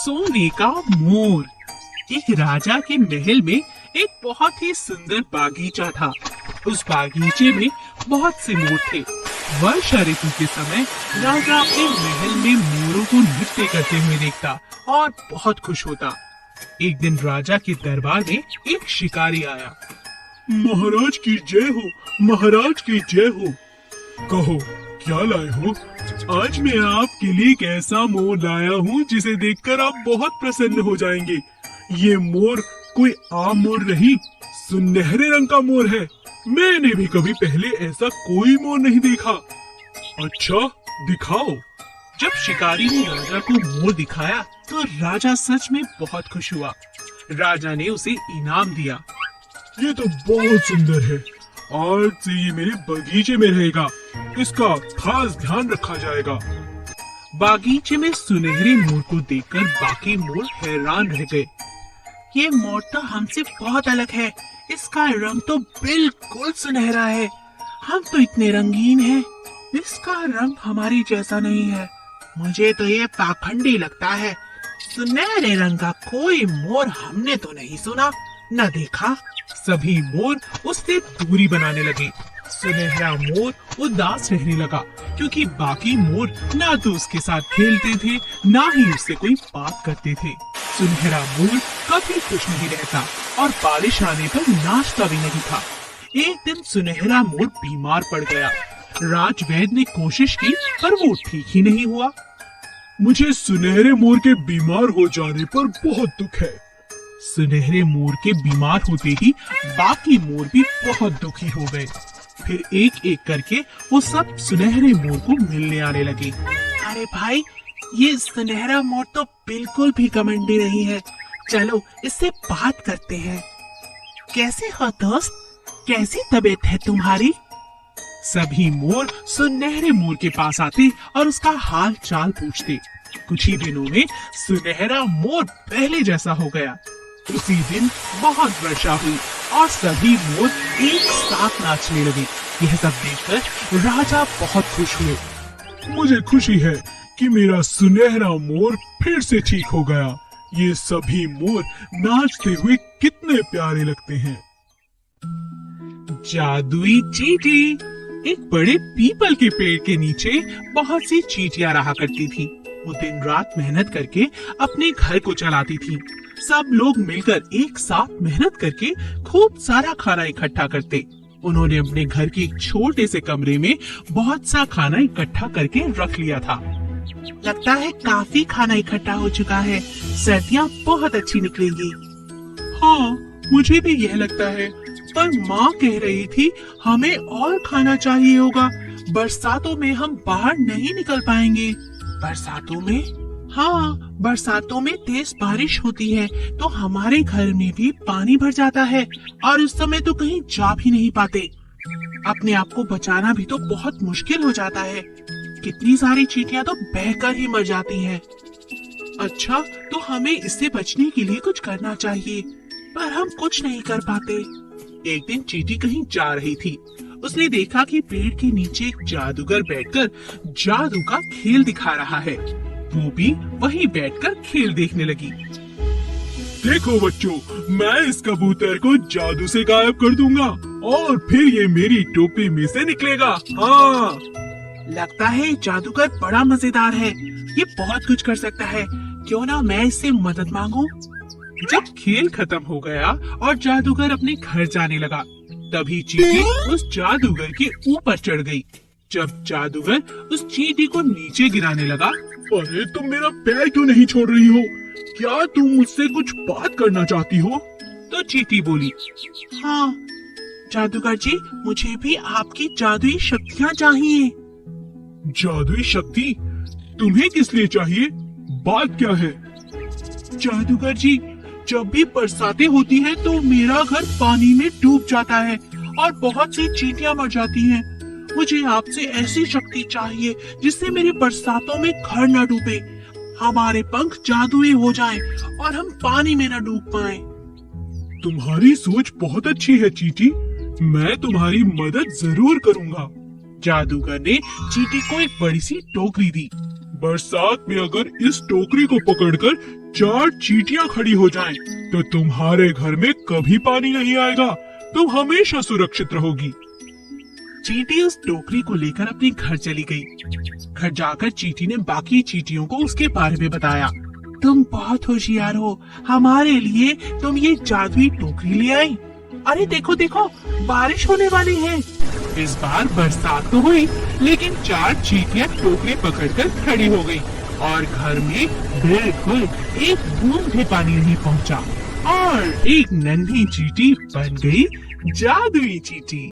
सोने का मोर। एक राजा के महल में एक बहुत ही सुंदर बागीचा था। उस बागीचे में बहुत से मोर थे। वर्षा ऋतु के समय राजा अपने महल में मोरों को नृत्य करते हुए देखता और बहुत खुश होता। एक दिन राजा के दरबार में एक शिकारी आया। महाराज की जय हो, महाराज की जय हो। कहो क्या लाए हो? आज मैं आपके लिए एक ऐसा मोर लाया हूँ जिसे देखकर आप बहुत प्रसन्न हो जाएंगे। ये मोर कोई आम मोर नहीं, सुनहरे रंग का मोर है। मैंने भी कभी पहले ऐसा कोई मोर नहीं देखा। अच्छा दिखाओ। जब शिकारी ने राजा को मोर दिखाया तो राजा सच में बहुत खुश हुआ। राजा ने उसे इनाम दिया। ये तो बहुत सुंदर है। आज से ये मेरे बगीचे में रहेगा। इसका खास ध्यान रखा जाएगा। बागीचे में सुनहरे मोर को देखकर बाकी मोर हैरान रह गए। ये मोर तो हमसे बहुत अलग है। इसका रंग तो बिल्कुल सुनहरा है। हम तो इतने रंगीन हैं। इसका रंग हमारी जैसा नहीं है। मुझे तो ये पाखंडी लगता है। सुनहरे रंग का कोई मोर हमने तो नहीं सुना न देखा। सभी मोर उससे दूरी बनाने लगे। सुनहरा मोर उदास रहने लगा क्योंकि बाकी मोर ना तो उसके साथ खेलते थे ना ही उससे कोई बात करते थे। सुनहरा मोर कभी खुश नहीं रहता और बारिश आने पर नाचता भी नहीं था। एक दिन सुनहरा मोर बीमार पड़ गया। राजवैद्य ने कोशिश की पर वो ठीक ही नहीं हुआ। मुझे सुनहरे मोर के बीमार हो जाने पर बहुत दुख है। सुनहरे मोर के बीमार होते ही बाकी मोर भी बहुत दुखी हो गए। फिर एक एक करके वो सब सुनहरे मोर को मिलने आने लगे। अरे भाई, ये सुनहरा मोर तो बिल्कुल भी घमंडी नहीं है। चलो इससे बात करते हैं। कैसे हो दोस्त? कैसी तबीयत है तुम्हारी? सभी मोर सुनहरे मोर के पास आते और उसका हाल चाल पूछते। कुछ ही दिनों में सुनहरा मोर पहले जैसा हो गया। उसी दिन बहुत वर्षा हुई और सभी मोर एक साथ नाचने लगे। यह सब देखकर राजा बहुत खुश हुए। मुझे खुशी है कि मेरा सुनहरा मोर फिर से ठीक हो गया। ये सभी मोर नाचते हुए कितने प्यारे लगते हैं। जादुई चींटी। एक बड़े पीपल के पेड़ के नीचे बहुत सी चींटियां रहा करती थी। वो दिन रात मेहनत करके अपने घर को चलाती थी। सब लोग मिलकर एक साथ मेहनत करके खूब सारा खाना इकट्ठा करते। उन्होंने अपने घर के एक छोटे से कमरे में बहुत सा खाना इकट्ठा करके रख लिया था। लगता है काफी खाना इकट्ठा हो चुका है। सर्दियाँ बहुत अच्छी निकलेंगी। हाँ, मुझे भी यह लगता है। पर माँ कह रही थी हमें और खाना चाहिए होगा। बरसातों में हम बाहर नहीं निकल पाएंगे। बरसातों में? हाँ, बरसातों में तेज बारिश होती है तो हमारे घर में भी पानी भर जाता है और उस समय तो कहीं जा भी नहीं पाते। अपने आप को बचाना भी तो बहुत मुश्किल हो जाता है। कितनी सारी चींटियां तो बहकर ही मर जाती हैं। अच्छा, तो हमें इससे बचने के लिए कुछ करना चाहिए, पर हम कुछ नहीं कर पाते। एक दिन चींटी कहीं जा रही थी। उसने देखा कि पेड़ के नीचे एक जादूगर बैठकर जादू का खेल दिखा रहा है। वो भी वहीं बैठकर खेल देखने लगी। देखो बच्चों, मैं इस कबूतर को जादू से गायब कर दूंगा और फिर ये मेरी टोपी में से निकलेगा। हाँ, लगता है जादूगर बड़ा मजेदार है। ये बहुत कुछ कर सकता है। क्यों ना मैं इससे मदद मांगूं? जब खेल खत्म हो गया और जादूगर अपने घर जाने लगा, तभी चींटी उस जादूगर के ऊपर चढ़ गई। जब जादूगर उस चींटी को नीचे गिराने लगा, अरे तुम मेरा पैर क्यों नहीं छोड़ रही हो? क्या तुम मुझसे कुछ बात करना चाहती हो? तो चींटी बोली, हाँ जादूगर जी, मुझे भी आपकी जादुई शक्तियाँ चाहिए। जादुई शक्ति? तुम्हें किस लिए चाहिए? बात क्या है? जादूगर जी, जब भी बरसातें होती हैं तो मेरा घर पानी में डूब जाता है और बहुत सी चींटियां मर जाती हैं। मुझे आपसे ऐसी शक्ति चाहिए जिससे मेरी बरसातों में घर न डूबे, हमारे पंख जादुई हो जाएं और हम पानी में न डूब पाएं। तुम्हारी सोच बहुत अच्छी है चींटी, मैं तुम्हारी मदद जरूर करूंगा। जादूगर ने चींटी को एक बड़ी सी टोकरी दी। बरसात में अगर इस टोकरी को पकड़कर 4 चींटियां खड़ी हो जाएं, तो तुम्हारे घर में कभी पानी नहीं आएगा। तुम हमेशा सुरक्षित रहोगी। चींटी उस टोकरी को लेकर अपने घर चली गई। घर जाकर चींटी ने बाकी चींटियों को उसके बारे में बताया। तुम बहुत होशियार हो, हमारे लिए तुम ये जादुई टोकरी ले आई। अरे देखो देखो, बारिश होने वाली है। इस बार बरसात तो हुई, लेकिन 4 चींटियां टोकरी पकड़कर खड़ी हो गई और घर में बिल्कुल एक बूंद भी पानी नहीं पहुंचा और एक नन्ही चींटी बन गई जादुई चींटी।